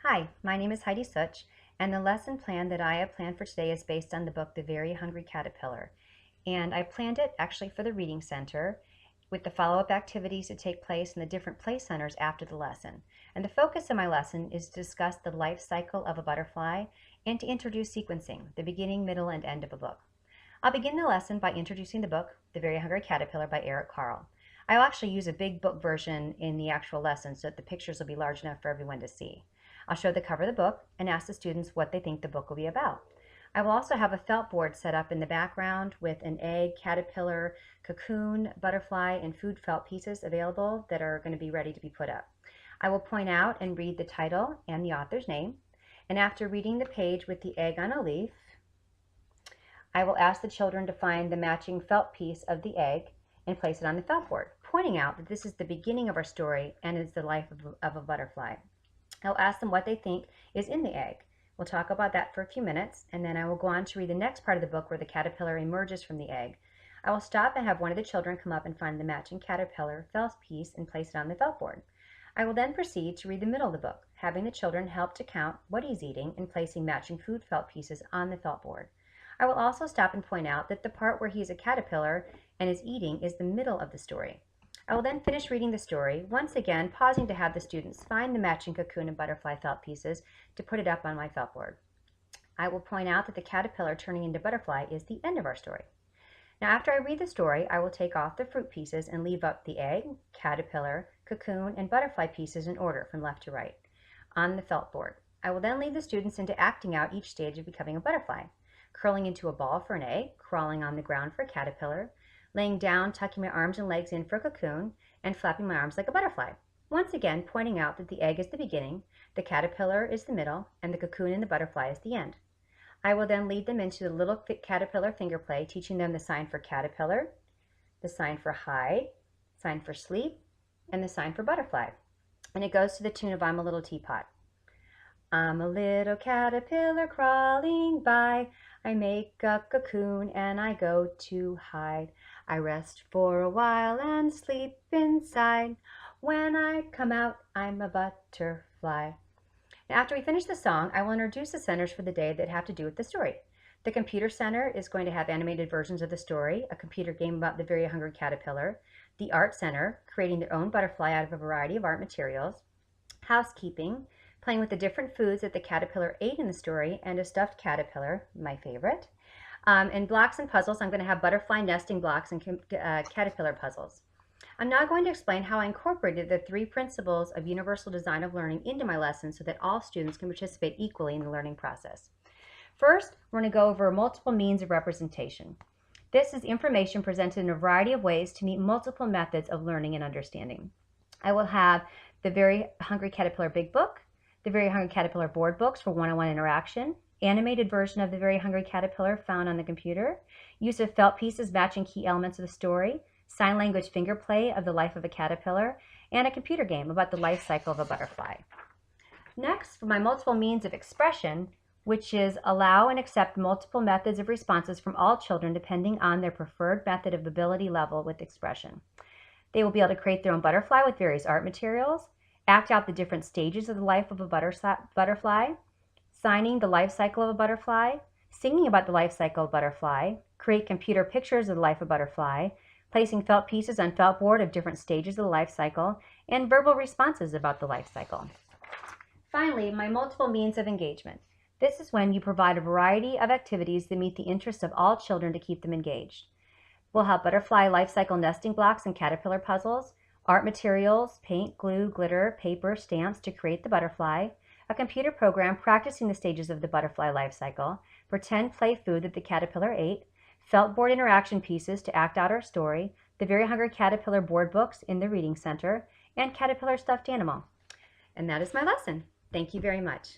Hi, my name is Heidi Such, and the lesson plan that I have planned for today is based on the book The Very Hungry Caterpillar. And I planned it actually for the Reading Center with the follow-up activities to take place in the different play centers after the lesson. And the focus of my lesson is to discuss the life cycle of a butterfly and to introduce sequencing, the beginning, middle, and end of a book. I'll begin the lesson by introducing the book, The Very Hungry Caterpillar by Eric Carle. I'll actually use a big book version in the actual lesson so that the pictures will be large enough for everyone to see. I'll show the cover of the book and ask the students what they think the book will be about. I will also have a felt board set up in the background with an egg, caterpillar, cocoon, butterfly, and food felt pieces available that are going to be ready to be put up. I will point out and read the title and the author's name, and after reading the page with the egg on a leaf, I will ask the children to find the matching felt piece of the egg and place it on the felt board, pointing out that this is the beginning of our story and is the life of a butterfly. I'll ask them what they think is in the egg. We'll talk about that for a few minutes, and then I will go on to read the next part of the book where the caterpillar emerges from the egg. I will stop and have one of the children come up and find the matching caterpillar felt piece and place it on the felt board. I will then proceed to read the middle of the book, having the children help to count what he's eating and placing matching food felt pieces on the felt board. I will also stop and point out that the part where he's a caterpillar and is eating is the middle of the story. I will then finish reading the story, once again pausing to have the students find the matching cocoon and butterfly felt pieces to put it up on my felt board. I will point out that the caterpillar turning into butterfly is the end of our story. Now after I read the story, I will take off the fruit pieces and leave up the egg, caterpillar, cocoon, and butterfly pieces in order from left to right on the felt board. I will then lead the students into acting out each stage of becoming a butterfly, curling into a ball for an egg, crawling on the ground for a caterpillar, laying down, tucking my arms and legs in for a cocoon, and flapping my arms like a butterfly. Once again, pointing out that the egg is the beginning, the caterpillar is the middle, and the cocoon and the butterfly is the end. I will then lead them into the little caterpillar finger play, teaching them the sign for caterpillar, the sign for hide, sign for sleep, and the sign for butterfly. And it goes to the tune of I'm a Little Teapot. I'm a little caterpillar crawling by. I make a cocoon and I go to hide. I rest for a while and sleep inside. When I come out, I'm a butterfly. Now, after we finish the song, I will introduce the centers for the day that have to do with the story. The computer center is going to have animated versions of the story, a computer game about the very hungry caterpillar. The art center, creating their own butterfly out of a variety of art materials. Housekeeping, playing with the different foods that the caterpillar ate in the story, and a stuffed caterpillar, my favorite. And blocks and puzzles, I'm going to have butterfly nesting blocks and caterpillar puzzles. I'm now going to explain how I incorporated the 3 principles of universal design of learning into my lesson so that all students can participate equally in the learning process. First, we're going to go over multiple means of representation. This is information presented in a variety of ways to meet multiple methods of learning and understanding. I will have the Very Hungry Caterpillar Big Book, the Very Hungry Caterpillar board books for one-on-one interaction, animated version of the Very Hungry Caterpillar found on the computer, use of felt pieces matching key elements of the story, sign language finger play of the life of a caterpillar, and a computer game about the life cycle of a butterfly. Next, for my multiple means of expression, which is allow and accept multiple methods of responses from all children depending on their preferred method of ability level with expression. They will be able to create their own butterfly with various art materials, act out the different stages of the life of a butterfly, signing the life cycle of a butterfly, singing about the life cycle of a butterfly, create computer pictures of the life of a butterfly, placing felt pieces on felt board of different stages of the life cycle, and verbal responses about the life cycle. Finally, my multiple means of engagement. This is when you provide a variety of activities that meet the interests of all children to keep them engaged. We'll have butterfly life cycle nesting blocks and caterpillar puzzles, art materials, paint, glue, glitter, paper, stamps to create the butterfly, a computer program practicing the stages of the butterfly life cycle, pretend play food that the caterpillar ate, felt board interaction pieces to act out our story, the Very Hungry Caterpillar board books in the Reading Center, and caterpillar stuffed animal. And that is my lesson. Thank you very much.